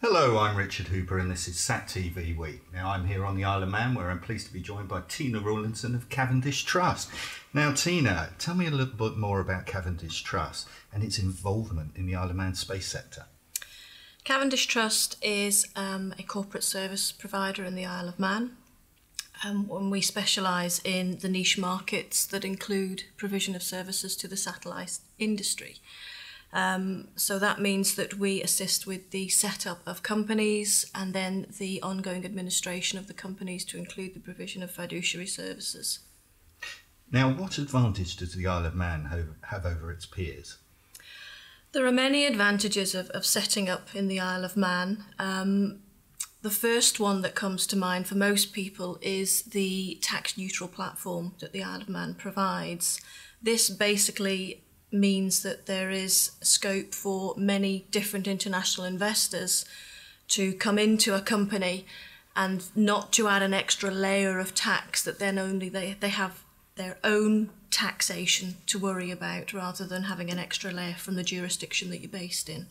Hello, I'm Richard Hooper and this is SatTV Week. Now I'm here on the Isle of Man where I'm pleased to be joined by Tina Rawlinson of Cavendish Trust. Now Tina, tell me a little bit more about Cavendish Trust and its involvement in the Isle of Man space sector. Cavendish Trust is a corporate service provider in the Isle of Man. And we specialise in the niche markets that include provision of services to the satellite industry. So that means that we assist with the setup of companies and then the ongoing administration of the companies to include the provision of fiduciary services. Now, what advantage does the Isle of Man have over its peers? There are many advantages of setting up in the Isle of Man. The first one that comes to mind for most people is the tax-neutral platform that the Isle of Man provides. This basically means that there is scope for many different international investors to come into a company and not to add an extra layer of tax that then only they have their own taxation to worry about rather than having an extra layer from the jurisdiction that you're based in.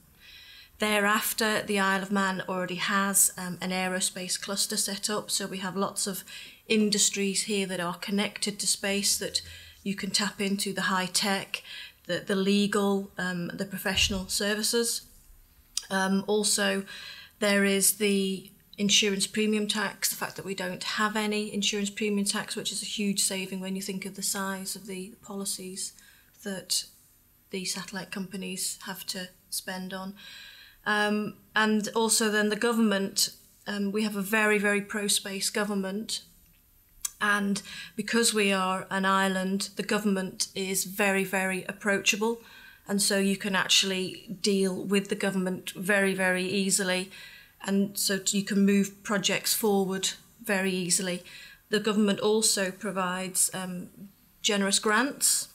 Thereafter, the Isle of Man already has an aerospace cluster set up, so we have lots of industries here that are connected to space that you can tap into, the high tech, the legal, the professional services. Also, there is the insurance premium tax, the fact that we don't have any insurance premium tax, which is a huge saving when you think of the size of the policies that the satellite companies have to spend on. And also then the government, we have a very, very pro-space government. And because we are an island, the government is very, very approachable. And so you can actually deal with the government very, very easily. And so you can move projects forward very easily. The government also provides generous grants.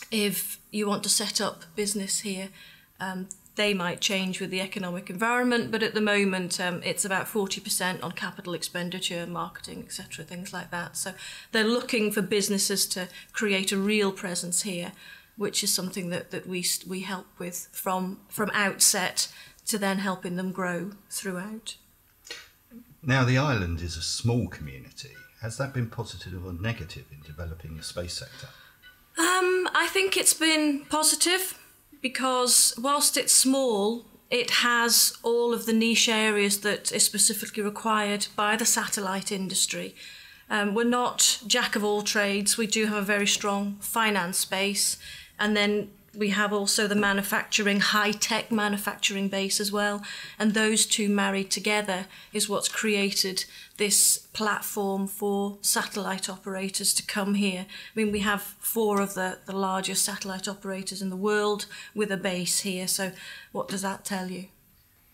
If you want to set up business here, they might change with the economic environment, but at the moment it's about 40% on capital expenditure, marketing, etc., things like that. So they're looking for businesses to create a real presence here, which is something that we help with from outset to then helping them grow throughout. Now the island is a small community. Has that been positive or negative in developing the space sector? I think it's been positive, because whilst it's small, it has all of the niche areas that is specifically required by the satellite industry. We're not jack of all trades. We do have a very strong finance space, and then we have also the manufacturing, high-tech manufacturing base as well, and those two married together is what's created this platform for satellite operators to come here. I mean, we have 4 of the largest satellite operators in the world with a base here, so what does that tell you?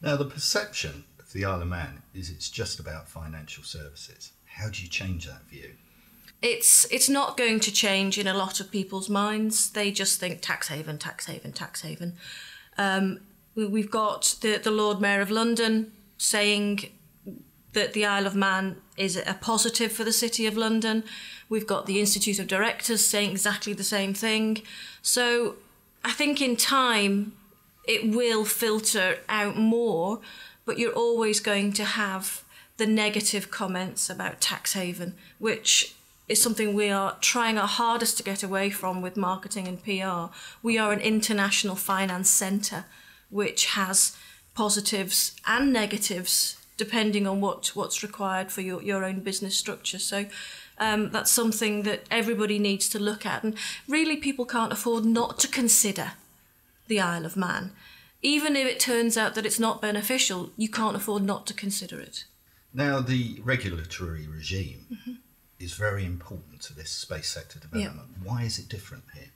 Now, the perception of the Isle of Man is it's just about financial services. How do you change that view? It's not going to change in a lot of people's minds. They just think tax haven, tax haven, tax haven. We've got the Lord Mayor of London saying that the Isle of Man is a positive for the City of London. We've got the Institute of Directors saying exactly the same thing. So I think in time it will filter out more, but you're always going to have the negative comments about tax haven, which is something we are trying our hardest to get away from with marketing and PR. We are an international finance centre, which has positives and negatives depending on what's required for your own business structure. So that's something that everybody needs to look at. And really people can't afford not to consider the Isle of Man. Even if it turns out that it's not beneficial, you can't afford not to consider it. Now, the regulatory regime is very important to this space sector development. Yep. Why is it different here?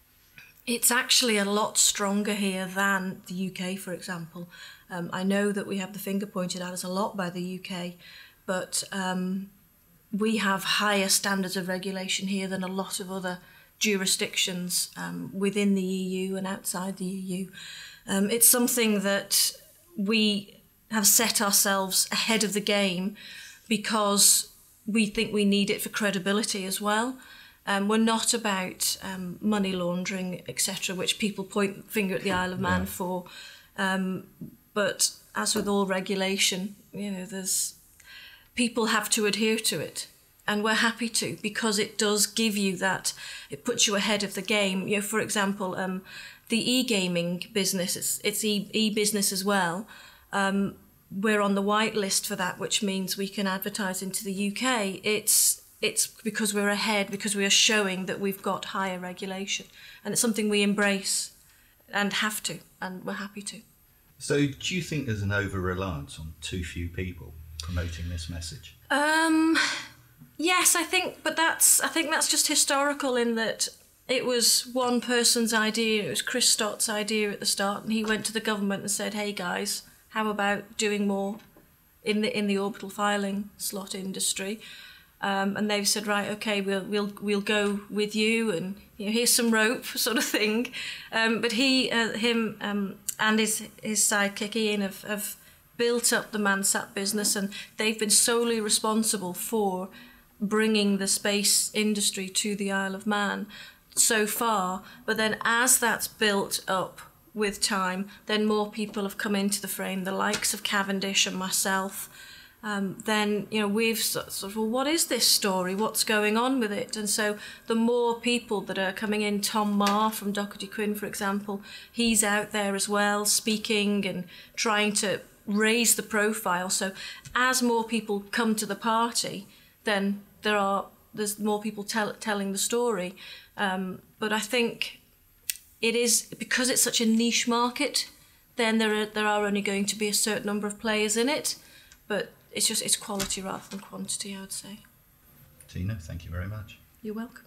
It's actually a lot stronger here than the UK, for example. I know that we have the finger pointed at us a lot by the UK, but we have higher standards of regulation here than a lot of other jurisdictions within the EU and outside the EU. It's something that we have set ourselves ahead of the game because we think we need it for credibility as well. We're not about money laundering, etc., which people point the finger at the Isle of Man for. But as with all regulation, people have to adhere to it. And we're happy to, because it does give you that, it puts you ahead of the game. For example, the e-gaming business, it's e-business as well. We're on the white list for that, which means we can advertise into the UK. It's because we're ahead, because we are showing that we've got higher regulation. And it's something we embrace and have to, and we're happy to. So do you think there's an over-reliance on too few people promoting this message? Yes, I think that's just historical in that it was one person's idea. It was Chris Stott's idea at the start, and he went to the government and said, "Hey guys, how about doing more in the orbital filing slot industry?" And they've said, "Right, okay, we'll go with you, and here's some rope," sort of thing. But him and his sidekick Ian have built up the Mansat business, and they've been solely responsible for bringing the space industry to the Isle of Man so far. But then as that's built up with time, then more people have come into the frame, the likes of Cavendish and myself. Then we've sort of, well, what is this story? What's going on with it? And so the more people that are coming in, Tom Marr from Doherty Quinn, for example, he's out there as well, speaking and trying to raise the profile. So as more people come to the party, then there's more people telling the story. But I think it is, because it's such a niche market, then there are only going to be a certain number of players in it. But it's quality rather than quantity, I would say. Tina, thank you very much. You're welcome.